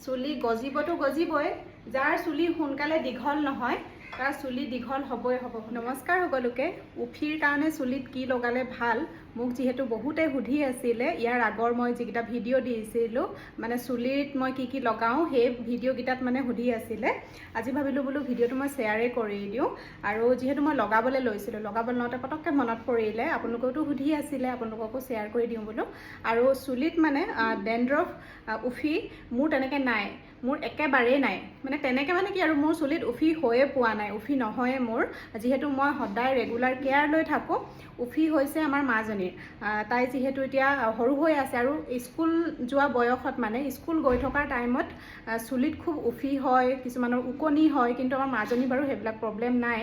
চুলি গজিবতো গজিবই, যাৰ চুলি সোনকালে দীঘল নহয় তাৰ চুলি দীঘল হ'বই হ'ব। নমস্কাৰ সকলোকে। উফিৰ কাৰণে চুলিত কি লগালে ভাল, মোক যিহেতু বহুতে সুধি আছিলে, ইয়াৰ আগৰ মই যিকেইটা ভিডিঅ' দিছিলোঁ মানে চুলিত মই কি কি লগাওঁ সেই ভিডিঅ'কেইটাত মানে সুধি আছিলে। আজি ভাবিলোঁ বোলো ভিডিঅ'টো মই শ্বেয়াৰে কৰি দিওঁ। আৰু যিহেতু মই লগাবলৈ লৈছিলোঁ, লগাবলৈ লওঁতে পটককৈ মনত পৰিলে আপোনালোকেওতো সুধি আছিলে, আপোনালোককো শ্বেয়াৰ কৰি দিওঁ বোলো। আৰু চুলিত মানে ডেণ্ড্ৰফ উফি মোৰ তেনেকৈ নাই, মোৰ একেবাৰেই নাই। মানে তেনেকৈ মানে কি আৰু মোৰ চুলিত উফি হৈয়ে পোৱা নাই, উফি নহয়ে মোৰ। যিহেতু মই সদায় ৰেগুলাৰ কেয়াৰ লৈ থাকোঁ। উফি হৈছে আমাৰ মাজনীৰ, তাই যিহেতু এতিয়া সৰু হৈ আছে আৰু স্কুল যোৱা বয়সত মানে স্কুল গৈ থকাৰ টাইমত চুলিত খুব উফি হয়, কিছুমানৰ ওকণি হয়, কিন্তু আমাৰ মাজনী বাৰু সেইবিলাক প্ৰব্লেম নাই।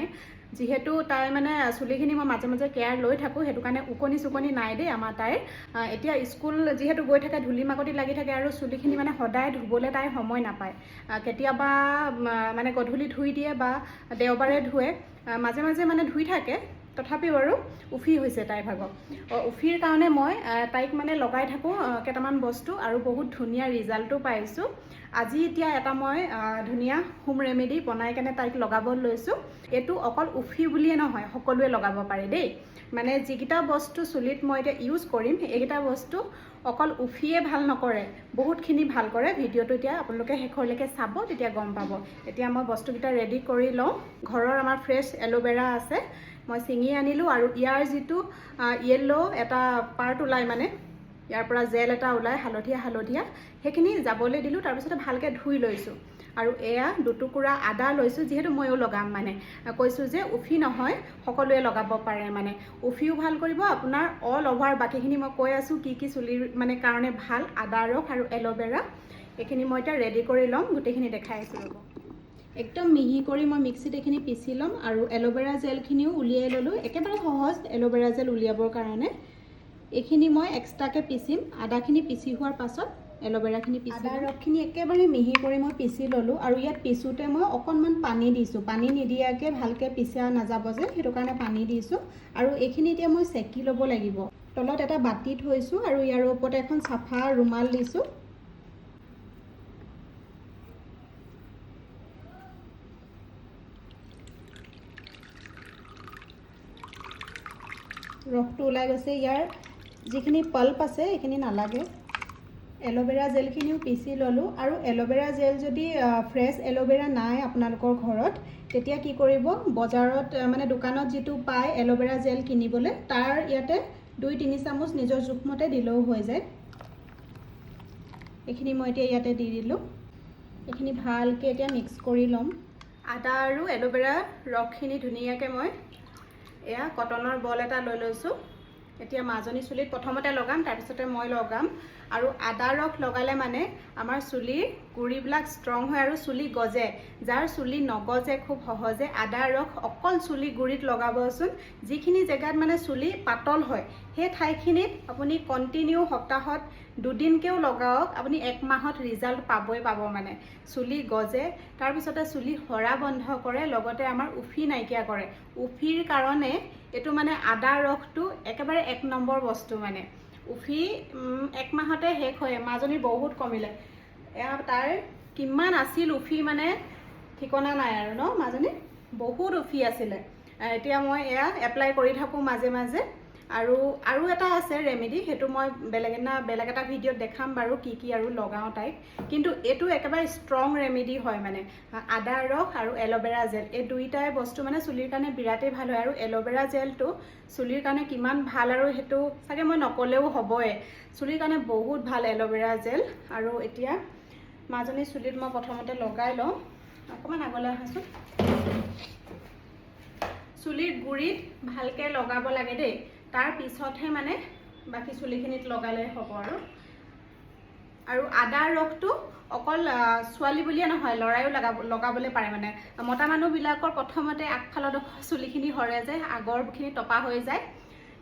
যিহেতু তাই মানে চুলিখিনি মই মাজে মাজে কেয়াৰ লৈ থাকোঁ, সেইটো কাৰণে ওকণি চুকণি নাই দেই আমাৰ তাইৰ। এতিয়া স্কুল যিহেতু গৈ থাকে, ধূলি মাকতি লাগি থাকে আৰু চুলিখিনি মানে সদায় ধুবলৈ তাই সময় নাপায়। কেতিয়াবা মানে গধূলি ধুই দিয়ে বা দেওবাৰে ধুৱে, মাজে মাজে মানে ধুই থাকে। তথাপিও আৰু উফি হৈছে তাইৰ ভাগৰ। উফিৰ কাৰণে মই তাইক মানে লগাই থাকোঁ কেইটামান বস্তু আৰু বহুত ধুনীয়া ৰিজাল্টো পাইছোঁ। আজি এতিয়া এটা মই ধুনীয়া হোম ৰেমেডি বনাই কেনে তাইক লগাব লৈছোঁ। এইটো অকল উফি বুলিয়ে নহয়, সকলোৱে লগাব পাৰে দেই। মানে যিকেইটা বস্তু চুলিত মই এতিয়া ইউজ কৰিম, এইকেইটা বস্তু অকল উফিয়ে ভাল নকৰে, বহুতখিনি ভাল কৰে। ভিডিঅ'টো এতিয়া আপোনালোকে শেষলৈকে চাব, তেতিয়া গম পাব। এতিয়া মই বস্তুকেইটা ৰেডি কৰি লওঁ। ঘৰৰ আমাৰ ফ্ৰেছ এল'ভেৰা আছে, মই ছিঙি আনিলোঁ। আৰু ইয়াৰ যিটো য়েল্ল' এটা পাৰ্ট ওলাই, মানে ইয়াৰ পৰা জেল এটা ওলাই হালধীয়া হালধীয়া, সেইখিনি যাবলৈ দিলোঁ। তাৰপিছতে ভালকৈ ধুই লৈছোঁ। আৰু এয়া দুটুকুৰা আদা লৈছোঁ, যিহেতু ময়ো লগাম মানে কৈছোঁ যে উফি নহয়, সকলোৱে লগাব পাৰে। মানে উফিও ভাল কৰিব আপোনাৰ, অল অভাৰ বাকীখিনি মই কৈ আছোঁ কি কি চুলিৰ মানে কাৰণে ভাল। আদা ৰস আৰু এল'ভেৰা এইখিনি মই এতিয়া ৰেডি কৰি ল'ম, গোটেইখিনি দেখাই আছোঁ ৰ'ব। একদম মিহি কৰি মই মিক্সিত এইখিনি পিচি ল'ম। আৰু এল'ভেৰা জেলখিনিও উলিয়াই ল'লোঁ, একেবাৰে সহজ এল'ভেৰা জেল উলিয়াবৰ কাৰণে। এইখিনি মই এক্সট্ৰাকৈ পিচিম। আদাখিনি পিচি হোৱাৰ পাছত এল'ভেৰাখিনি পিচি, আদা ৰসখিনি একেবাৰে মিহি কৰি মই পিচি ল'লোঁ। আৰু ইয়াত পিছোঁতে মই অকণমান পানী দিছোঁ, পানী নিদিয়াকৈ ভালকৈ পিছা নাযাব যে, সেইটো কাৰণে পানী দিছোঁ। আৰু এইখিনি এতিয়া মই চেকি ল'ব লাগিব। তলত এটা বাতি থৈছোঁ আৰু ইয়াৰ ওপৰতে এখন চাফা ৰুমাল দিছোঁ। ৰসটো ওলাই গৈছে, ইয়াৰ যিখিনি পাল্প আছে এইখিনি নালাগে। এল'ভেৰা জেলখিনিও পিচি ল'লোঁ। আৰু এল'ভেৰা জেল যদি ফ্ৰেছ এল'ভেৰা নাই আপোনালোকৰ ঘৰত, তেতিয়া কি কৰিব, বজাৰত মানে দোকানত যিটো পায় এল'ভেৰা জেল কিনিবলৈ, তাৰ ইয়াতে 2-3 চামুচ নিজৰ জোখমতে দিলেও হৈ যায়। এইখিনি মই এতিয়া ইয়াতে দি দিলোঁ। এইখিনি ভালকৈ এতিয়া মিক্স কৰি ল'ম। আদা আৰু এল'ভেৰা ৰসখিনি ধুনীয়াকৈ মই এয়া কটনৰ বল এটা লৈ লৈছোঁ। এতিয়া মাজনী চুলিত প্ৰথমতে লগাম, তাৰপিছতে মই লগাম। আৰু আদা ৰস লগালে মানে আমাৰ চুলিৰ গুৰিবিলাক ষ্ট্ৰং হয় আৰু চুলি গজে। যাৰ চুলি নগজে খুব সহজে, আদা ৰস অকল চুলি গুৰিত লগাবচোন। যিখিনি জেগাত মানে চুলি পাতল হয়, সেই ঠাইখিনিত আপুনি কণ্টিনিউ সপ্তাহত 2 দিনকৈও লগাওক, আপুনি 1 মাহত ৰিজাল্ট পাবই পাব। মানে চুলি গজে, তাৰপিছতে চুলি সৰা বন্ধ কৰে, লগতে আমাৰ উফি নাইকিয়া কৰে। উফিৰ কাৰণে এইটো মানে আদা ৰসটো একেবাৰে 1 নম্বৰ বস্তু। মানে উফি 1 মাহতে শেষ হয়। মাজনী বহুত কমিলে, এয়া তাইৰ কিমান আছিল উফি মানে ঠিকনা নাই আৰু ন। মাজনী বহুত উফি আছিলে। এতিয়া মই এয়া এপ্লাই কৰি থাকোঁ মাজে মাজে। আৰু এটা আছে ৰেমেডি, সেইটো মই বেলেগ এটা ভিডিঅ'ত দেখাম বাৰু কি কি আৰু লগাওঁ তাইক। কিন্তু এইটো একেবাৰে ষ্ট্ৰং ৰেমেডি হয়। মানে আদা ৰস আৰু এল'ভেৰা জেল, এই দুইটাই বস্তু মানে চুলিৰ কাৰণে বিৰাটেই ভাল হয়। আৰু এল'ভেৰা জেলটো চুলিৰ কাৰণে কিমান ভাল আৰু সেইটো চাগে মই নক'লেও হ'বই, চুলিৰ কাৰণে বহুত ভাল এল'ভেৰা জেল। আৰু এতিয়া মাজনী চুলিত মই প্ৰথমতে লগাই লওঁ। অকণমান আগলৈ আহাচোন। চুলিৰ গুৰিত ভালকৈ লগাব লাগে দেই, তাৰ পিছতহে মানে বাকী চুলিখিনিত লগালে হ'ব। আৰু আদাৰ ৰসটো অকল ছোৱালী বুলিয়ে নহয়, ল'ৰাইও লগাবলৈ পাৰে। মানে মতা মানুহবিলাকৰ প্ৰথমতে আগফালৰ চুলিখিনি সৰে যে, আগৰখিনি টপা হৈ যায়,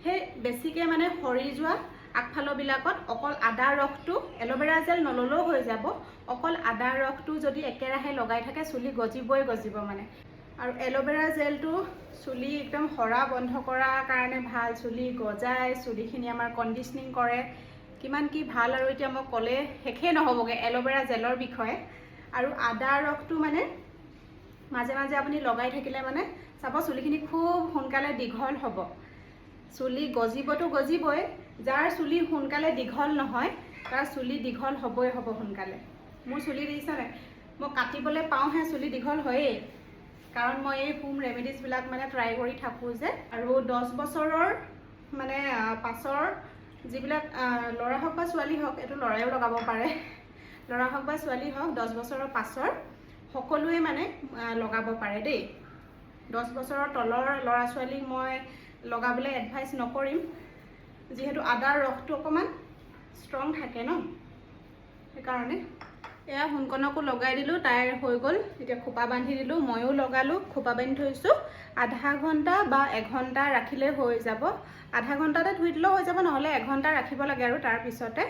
সেই বেছিকৈ মানে সৰি যোৱা আগফালৰবিলাকত অকল আদা ৰসটো, এল'ভেৰা জেল নল'লেও হৈ যাব, অকল আদা ৰসটো যদি একেৰাহে লগাই থাকে চুলি গজিবই গজিব মানে। আৰু এল'ভেৰা জেলটো চুলি একদম সৰা বন্ধ কৰাৰ কাৰণে ভাল, চুলি গজায়, চুলিখিনি আমাৰ কণ্ডিশ্যনিং কৰে, কিমান কি ভাল আৰু এতিয়া মই ক'লে শেষেই নহ'বগৈ এল'ভেৰা জেলৰ বিষয়ে। আৰু আদা ৰসটো মানে মাজে মাজে আপুনি লগাই থাকিলে মানে চাব চুলিখিনি খুব সোনকালে দীঘল হ'ব। চুলি গজিবতো গজিবই, যাৰ চুলি সোনকালে দীঘল নহয় তাৰ চুলি দীঘল হ'বই হ'ব সোনকালে। মোৰ চুলি দেখিছা নাই, মই কাটিবলৈ পাওঁহে চুলি দীঘল হয়েই, কাৰণ মই এই হোম ৰেমেডিজবিলাক মানে ট্ৰাই কৰি থাকোঁ যে। আৰু 10 বছৰৰ মানে পাছৰ যিবিলাক ল'ৰা হওক বা ছোৱালী হওক, এইটো ল'ৰাইও লগাব পাৰে, ল'ৰা হওক বা ছোৱালী হওক 10 বছৰৰ পাছৰ সকলোৱে মানে লগাব পাৰে দেই। 10 বছৰৰ তলৰ ল'ৰা ছোৱালীক মই লগাবলৈ এডভাইচ নকৰিম, যিহেতু আদাৰ ৰসটো অকণমান ষ্ট্ৰং থাকে ন, সেইকাৰণে। এয়া সোণকণকো লগাই দিলোঁ, তাইৰ হৈ গ'ল। এতিয়া খোপা বান্ধি দিলোঁ, ময়ো লগালোঁ, খোপা বান্ধি থৈছোঁ। আধা ঘণ্টা বা 1 ঘণ্টা ৰাখিলে হৈ যাব। আধা ঘণ্টাতে ধুই দিলেও হৈ যাব, নহ'লে 1 ঘণ্টা ৰাখিব লাগে। আৰু তাৰপিছতে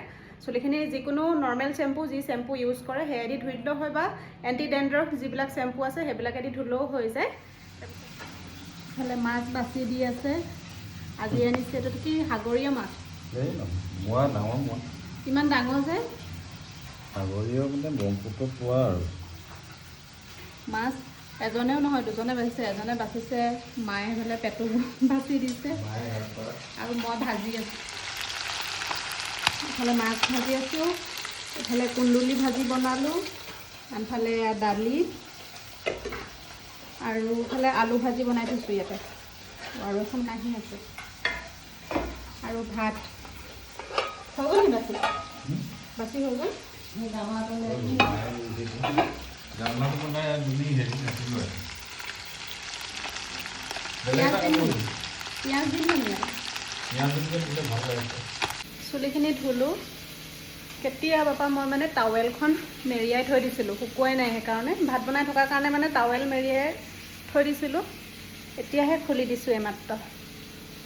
চুলিখিনি যিকোনো নৰ্মেল চেম্পু, যি চেম্পু ইউজ কৰে সেয়াদি ধুই দিলেও হয়, বা এণ্টি ডেণ্ড্ৰফ যিবিলাক চেম্পু আছে সেইবিলাকেদি ধুলেও হৈ যায়। ইফালে মাছ বাছি দি আছে, আজি আনিছে এইটো কি সাগৰীয় মাছ। মোৱা ডাঙৰ মোৱা, ইমান ডাঙৰ যে সাগৰীয় মানে ব্ৰহ্মপুত্ৰত পোৱা আৰু মাছ। এজনেও নহয়, দুজনে বাচিছে, এজনে বাচিছে, মায়ে হ'লে পেটু বাচি দিছে, আৰু মই ভাজি আছোঁ। ইফালে মাছ ভাজি আছোঁ, ইফালে কুন্দুলি ভাজি বনালোঁ, আনফালে দালি, আৰু ইফালে আলু ভাজি বনাই থৈছোঁ ইয়াতে, আৰু এখন কাঁহী আছে, আৰু ভাত হৈ গ'ল নি বাচি? বাচি হৈ গ'ল। পিঁয়াজ দিম নি? চুলিখিনি ধুলোঁ। কেতিয়াবাৰ পৰা মই মানে টাৱেলখন মেৰিয়াই থৈ দিছিলোঁ, শুকুৱাই নাই, সেইকাৰণে ভাত বনাই থকাৰ কাৰণে মানে টাৱেল মেৰিয়াই থৈ দিছিলোঁ। এতিয়াহে খুলি দিছোঁ এইমাত্ৰ।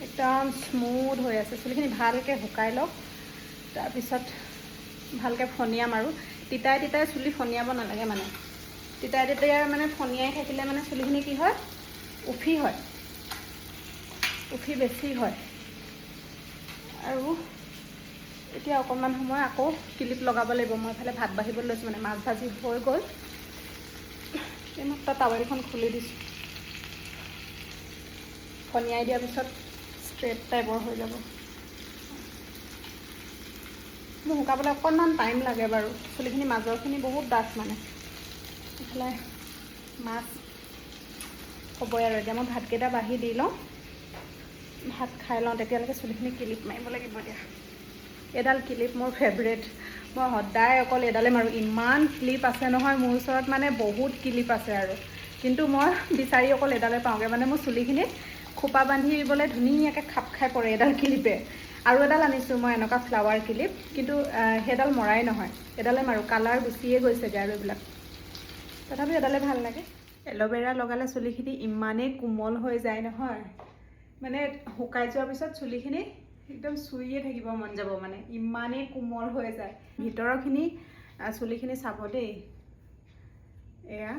একদম স্মুথ হৈ আছে। চুলিখিনি ভালকৈ শুকাই লওক, তাৰপিছত ভালকৈ ফণিয়াম। আৰু তিতাই তিতাই চুলি ফণিয়াব নালাগে, মানে তিতাই তিতাই মানে ফণিয়াই থাকিলে মানে চুলিখিনি কি হয়, উফি হয়, উফি বেছি হয়। আৰু এতিয়া অকণমান সময় আকৌ ক্লিপ লগাব লাগিব। মই এইফালে ভাত বাঢ়িবলৈ লৈছোঁ, মানে মাছ ভাজি হৈ গ'ল। এইমাত্ৰ টাৱেলখন খুলি দিছোঁ। ফণিয়াই দিয়াৰ পিছত ষ্ট্ৰেট টাইপৰ হৈ যাব। মোৰ শুকাবলৈ অকণমান টাইম লাগে বাৰু, চুলিখিনি মাজৰখিনি বহুত ডাঠ মানে। এইফালে মাছ হ'বই আৰু। এতিয়া মই ভাতকেইটা বাঢ়ি দি লওঁ, ভাত খাই লওঁ, তেতিয়ালৈকে চুলিখিনি ক্লিপ মাৰিব লাগিব। এতিয়া এডাল ক্লিপ মোৰ ফেভৰেট, মই সদায় অকল এডালে মাৰোঁ। ইমান ক্লিপ আছে নহয় মোৰ ওচৰত, মানে বহুত ক্লিপ আছে আৰু, কিন্তু মই বিচাৰি অকল এডালে পাওঁগৈ। মানে মোৰ চুলিখিনিত খোপা বান্ধিবলৈ ধুনীয়াকৈ খাপ খাই পৰে এডাল ক্লিপে। আৰু এডাল আনিছোঁ মই এনেকুৱা ফ্লাৱাৰ ক্লিপ, কিন্তু সেইডাল মৰাই নহয়, এডালে মাৰোঁ। কালাৰ গুচিয়ে গৈছেগৈ আৰু এইবিলাক, তথাপিও এডালে ভাল লাগে। এল'ভেৰা লগালে চুলিখিনি ইমানেই কোমল হৈ যায় নহয়, মানে শুকাই যোৱাৰ পিছত চুলিখিনি একদম চুইয়ে থাকিব মন যাব, মানে ইমানেই কোমল হৈ যায়। ভিতৰৰখিনি চুলিখিনি চাব দেই, এয়া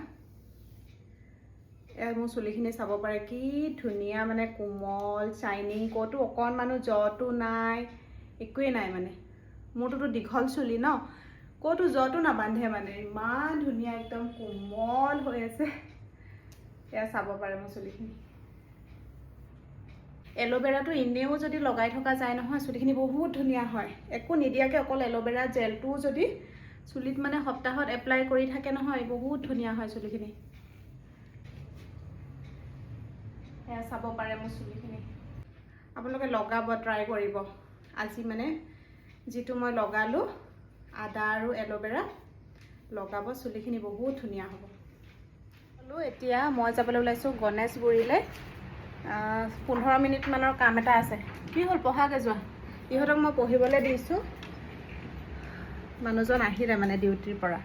মোৰ চুলিখিনি চাব পাৰে, কি ধুনীয়া, মানে কোমল শ্বাইনিং, ক'তো অকণমানো জটো নাই, একোৱেই নাই। মানে মোৰটোতো দীঘল চুলি ন, ক'তো জটো নাবান্ধে, মানে ইমান ধুনীয়া একদম কোমল হৈ আছে। এয়া চাব পাৰে মোৰ চুলিখিনি। এল'ভেৰাটো এনেও যদি লগাই থকা যায় নহয়, চুলিখিনি বহুত ধুনীয়া হয়। একো নিদিয়াকৈ অকল এল'ভেৰা জেলটোও যদি চুলিত মানে সপ্তাহত এপ্লাই কৰি থাকে নহয়, বহুত ধুনীয়া হয় চুলিখিনি। এয়া চাব পাৰে মোৰ চুলিখিনি। আপোনালোকে লগাব, ট্ৰাই কৰিব। আজি মানে যিটো মই লগালোঁ, আদা আৰু এল'ভেৰা লগাব, চুলিখিনি বহুত ধুনীয়া হ'ব। এতিয়া মই যাবলৈ ওলাইছোঁ গণেশগুৰিলৈ। 15 মিনিটমানৰ কাম এটা আছে। কি হ'ল, পঢ়াকৈ যোৱা। ইহঁতক মই পঢ়িবলৈ দিছোঁ। মানুহজন আহিলে মানে ডিউটিৰ পৰা,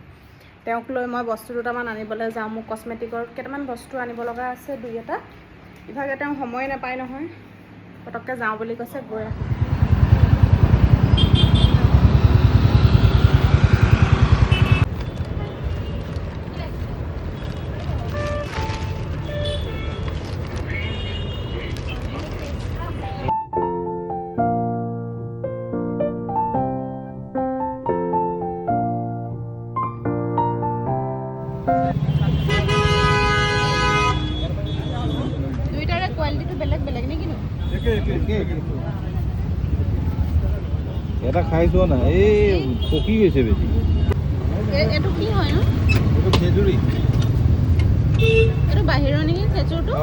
তেওঁক লৈ মই বস্তু দুটামান আনিবলৈ যাওঁ। মোক কচমেটিকৰ কেইটামান বস্তু আনিব লগা আছে, 2-এটা। ইভাগে তেওঁ সময় নাপায় নহয়, পটককৈ যাওঁ বুলি কৈছে, গৈ আহোঁ। দুইটাৰে কোৱালিটিটো বেলেগ বেলেগ নে কিনো? এটা খাই চোৱা না, এই পকি গৈছে বেছি। এইটো কি হয় নো? এইটো খেজুৰি। এইটো বাহিৰৰ নেকি খেজুৰটো?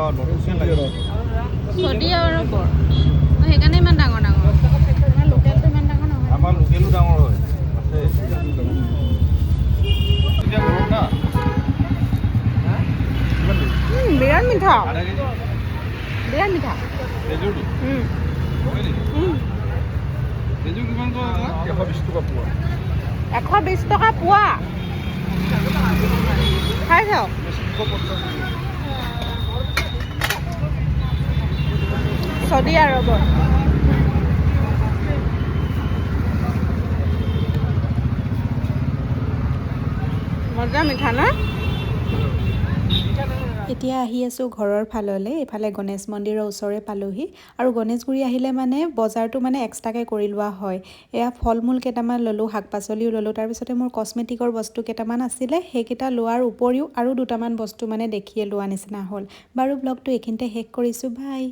চদি আৰু বৰ সেইকাৰণে ইমান ডাঙৰ ডাঙৰ। আমাৰ লোকেলটো ইমান ডাঙৰ নহয়। আমাৰ লোকেলো ডাঙৰ হয়, আছে। বিৰাট মিঠা, বিৰাট মিঠা। খেজুৰটো খেজুৰ কিমান টকা? 120 টকা পোৱা। 120 টকা পোৱা। খাই চাওক। চদি আৰবৰ মজা মিঠা ন? এতিয়া আহি আছোঁ ঘৰৰ ফাললৈ। এইফালে গণেশ মন্দিৰৰ ওচৰে পালোহি আৰু গণেশগুৰি আহিলে মানে বজাৰটো মানে এক্সট্ৰাকৈ কৰি লোৱা হয়। এয়া ফল মূল কেইটামান ল'লোঁ, শাক পাচলিও ল'লোঁ, তাৰপিছতে মোৰ কচমেটিকৰ বস্তু কেইটামান আছিলে, সেইকেইটা লোৱাৰ উপৰিও আৰু দুটামান বস্তু মানে দেখিয়ে লোৱা নিচিনা হ'ল। বাৰু ব্লগটো এইখিনিতে শেষ কৰিছোঁ, বাই।